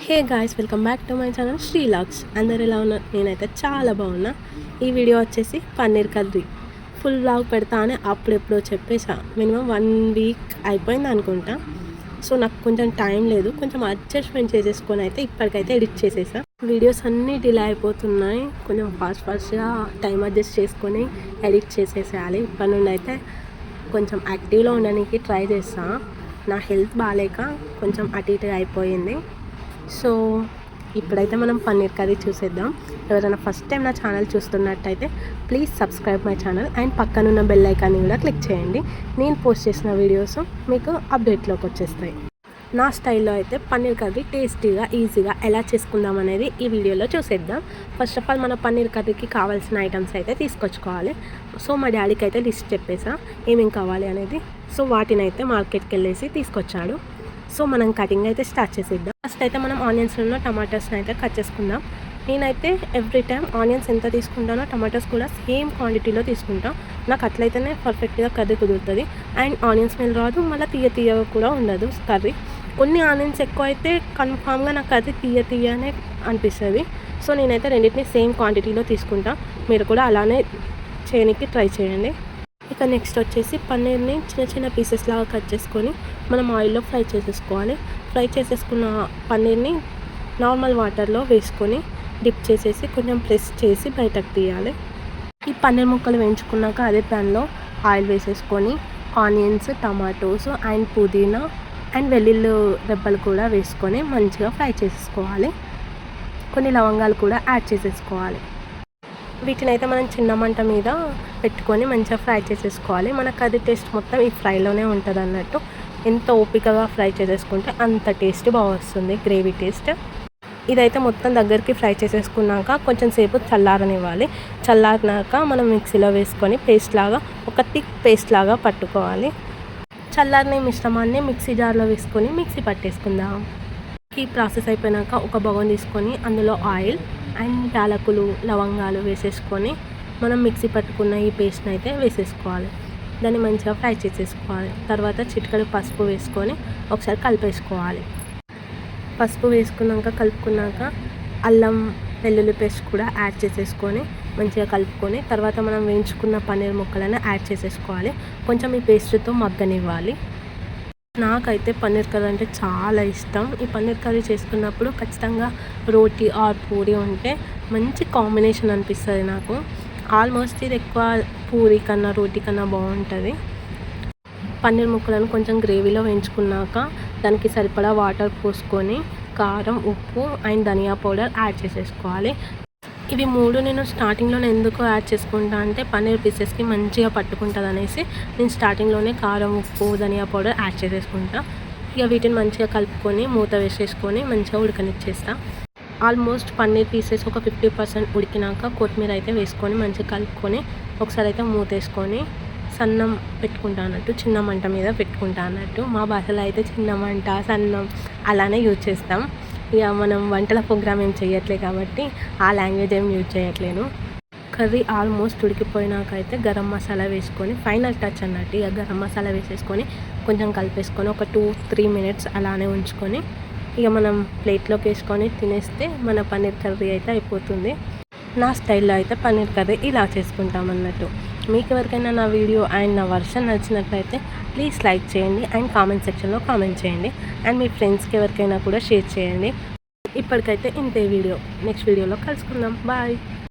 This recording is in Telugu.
Hey guys, welcome back to my channel Srilax. అందరు ఎలా ఉన్నారు? నేనైతే చాలా బాగున్నా. ఈ వీడియో వచ్చేసి పన్నీర్ కర్రీ ఫుల్ వ్లాగ్ పెడతా అని అప్పుడెప్పుడో చెప్పేసా. మినిమం 1 వీక్ అయిపోయింది అనుకుంటా. సో నాకు కొంచెం టైం లేదు, కొంచెం అడ్జస్ట్మెంట్ చేసేసుకొని అయితే ఇప్పటికైతే ఎడిట్ చేసేసా. వీడియోస్ అన్నీ డిలే అయిపోతున్నాయి, కొంచెం ఫాస్ట్గా టైం అడ్జస్ట్ చేసుకొని ఎడిట్ చేసేసేయాలి. ఇప్పటి నుండి అయితే కొంచెం యాక్టివ్లో ఉండడానికి ట్రై చేస్తా. నా హెల్త్ బాగాలేక కొంచెం అటు ఇటుగా అయిపోయింది. సో ఇప్పుడైతే మనం పన్నీర్ కర్రీ చూసేద్దాం. ఎవరైనా ఫస్ట్ టైం నా ఛానల్ చూస్తున్నట్టయితే please subscribe my channel and పక్కనున్న బెల్ ఐకాన్ని కూడా క్లిక్ చేయండి. నేను పోస్ట్ చేసిన వీడియోస్ మీకు అప్డేట్లోకి వచ్చేస్తాయి. నా స్టైల్లో అయితే పన్నీర్ కర్రీ టేస్టీగా ఈజీగా ఎలా చేసుకుందాం అనేది ఈ వీడియోలో చూసేద్దాం. ఫస్ట్ ఆఫ్ ఆల్ మన పన్నీర్ కర్రీకి కావాల్సిన ఐటమ్స్ అయితే తీసుకొచ్చుకోవాలి. సో మా డాడీకి అయితే లిస్ట్ చెప్పేసా ఏమేమి కావాలి అనేది. సో వాటిని అయితే మార్కెట్కి వెళ్ళేసి తీసుకొచ్చాడు. సో మనం కటింగ్ అయితే స్టార్ట్ చేసేద్దాం. ఫస్ట్ అయితే మనం ఆనియన్స్లో టమాటోస్ని అయితే కట్ చేసుకుందాం. నేనైతే ఎవ్రీ టైం ఆనియన్స్ ఎంత తీసుకుంటానో టమాటోస్ కూడా సేమ్ క్వాంటిటీలో తీసుకుంటాను. నాకు అట్లయితేనే పర్ఫెక్ట్గా కర్రీ కుదురుతుంది అండ్ ఆనియన్ స్మెల్ రాదు, మళ్ళీ తీయగా కూడా ఉండదు కర్రీ. కొన్ని ఆనియన్స్ ఎక్కువ అయితే కన్ఫామ్గా నాకు కర్రీ తీయనే అనిపిస్తుంది. సో నేనైతే రెండింటిని సేమ్ క్వాంటిటీలో తీసుకుంటాను. మీరు కూడా అలానే చేయడానికి ట్రై చేయండి. ఇక నెక్స్ట్ వచ్చేసి పన్నీర్ని చిన్న చిన్న పీసెస్ లాగా కట్ చేసుకొని మనం ఆయిల్లో ఫ్రై చేసేసుకోవాలి. ఫ్రై చేసేసుకున్న పన్నీర్ని నార్మల్ వాటర్లో వేసుకొని డిప్ చేసేసి కొంచెం ప్రెస్ చేసి బయటకు తీయాలి. ఈ పన్నీర్ ముక్కలు వేయించుకున్నాక అదే ప్యాన్లో ఆయిల్ వేసేసుకొని ఆనియన్స్, టమాటోస్ అండ్ పుదీనా అండ్ వెల్లుల్లి రెబ్బలు కూడా వేసుకొని మంచిగా ఫ్రై చేసేసుకోవాలి. కొన్ని లవంగాలు కూడా యాడ్ చేసేసుకోవాలి. వీటిని అయితే మనం చిన్న మంట మీద పెట్టుకొని మంచిగా ఫ్రై చేసేసుకోవాలి. మన కర్రీ టేస్ట్ మొత్తం ఈ ఫ్రైలోనే ఉంటుంది అన్నట్టు. ఎంత ఓపికగా ఫ్రై చేసేసుకుంటే అంత టేస్ట్ బాగా వస్తుంది, గ్రేవీ టేస్ట్. ఇదైతే మొత్తం దగ్గరికి ఫ్రై చేసేసుకున్నాక కొంచెం సేపు చల్లారనివ్వాలి. చల్లారినాక మనం మిక్సీలో వేసుకొని ఒక థిక్ పేస్ట్ లాగా పట్టుకోవాలి. చల్లారిన మిశ్రమాన్ని మిక్సీ జార్లో వేసుకొని మిక్సీ పట్టేసుకుందాం. ఈ ప్రాసెస్ అయిపోయాక ఒక బగోన్ తీసుకొని అందులో ఆయిల్ అండ్ యాలకులు, లవంగాలు వేసేసుకొని మనం మిక్సీ పట్టుకున్న ఈ పేస్ట్ని అయితే వేసేసుకోవాలి. దాన్ని మంచిగా ఫ్రై చేసేసుకోవాలి. తర్వాత చిటికెడు పసుపు వేసుకొని ఒకసారి కలిపేసుకోవాలి. పసుపు వేసుకున్నాక కలుపుకున్నాక అల్లం వెల్లుల్లి పేస్ట్ కూడా యాడ్ చేసేసుకొని మంచిగా కలుపుకొని తర్వాత మనం వేయించుకున్న పన్నీర్ ముక్కలను యాడ్ చేసేసుకోవాలి. కొంచెం ఈ పేస్ట్తో మగ్గనివ్వాలి. నాకైతే పన్నీర్ కర్రీ అంటే చాలా ఇష్టం. ఈ పన్నీర్ కర్రీ చేసుకున్నప్పుడు ఖచ్చితంగా రోటీ ఆర్ పూరి ఉంటే మంచి కాంబినేషన్ అనిపిస్తుంది నాకు. ఆల్మోస్ట్ ఇది ఎక్కువ పూరి కన్నా రోటీ కన్నా బాగుంటుంది. పన్నీర్ ముక్కలను కొంచెం గ్రేవీలో వేయించుకున్నాక దానికి సరిపడా వాటర్ పోసుకొని కారం, ఉప్పు అండ్ ధనియా పౌడర్ యాడ్ చేసేసుకోవాలి. ఇవి మూడు నేను స్టార్టింగ్లోనే ఎందుకు యాడ్ చేసుకుంటా అంటే పన్నీర్ పీసెస్కి మంచిగా పట్టుకుంటుంది అనేసి నేను స్టార్టింగ్లోనే కారం, ఉప్పు, ధనియా పౌడర్ యాడ్ చేసేసుకుంటా. ఇక వీటిని మంచిగా కలుపుకొని మూత వేసేసుకొని మంచిగా ఉడకనిచ్చేస్తా. ఆల్మోస్ట్ పన్నీర్ పీసెస్ ఒక 50% ఉడికినాక కొత్తిమీర అయితే వేసుకొని మంచిగా కలుపుకొని ఒకసారి అయితే మూత వేసుకొని సన్నం పెట్టుకుంటా అన్నట్టు, చిన్న మంట మీద పెట్టుకుంటా అన్నట్టు. మా భాషలో అయితే చిన్న మంట, సన్నం అలానే యూజ్ చేస్తాం. ఇక మనం వంటల ప్రోగ్రామ్ ఏం చేయట్లే కాబట్టి ఆ లాంగ్వేజ్ ఏం యూజ్ చేయట్లేను. కర్రీ ఆల్మోస్ట్ ఉడికిపోయినాక అయితే గరం మసాలా వేసుకొని ఫైనల్ టచ్ అన్నట్టు ఇక గరం మసాలా వేసేసుకొని కొంచెం కలిపేసుకొని ఒక 2-3 మినిట్స్ అలానే ఉంచుకొని ఇక మనం ప్లేట్లోకి వేసుకొని తినేస్తే మన పన్నీర్ కర్రీ అయితే అయిపోతుంది. నా స్టైల్లో అయితే పన్నీర్ కర్రీ ఇలా చేసుకుంటాం అన్నట్టు. మీకు ఎవరికైనా నా వీడియో అండ్ నా వర్షన్ నచ్చినట్లయితే ప్లీజ్ లైక్ చేయండి అండ్ కామెంట్ సెక్షన్లో కామెంట్ చేయండి అండ్ మీ ఫ్రెండ్స్కి ఎవరికైనా కూడా షేర్ చేయండి. ఇప్పటికైతే ఇంతే వీడియో. నెక్స్ట్ వీడియోలో కలుసుకుందాం. బాయ్.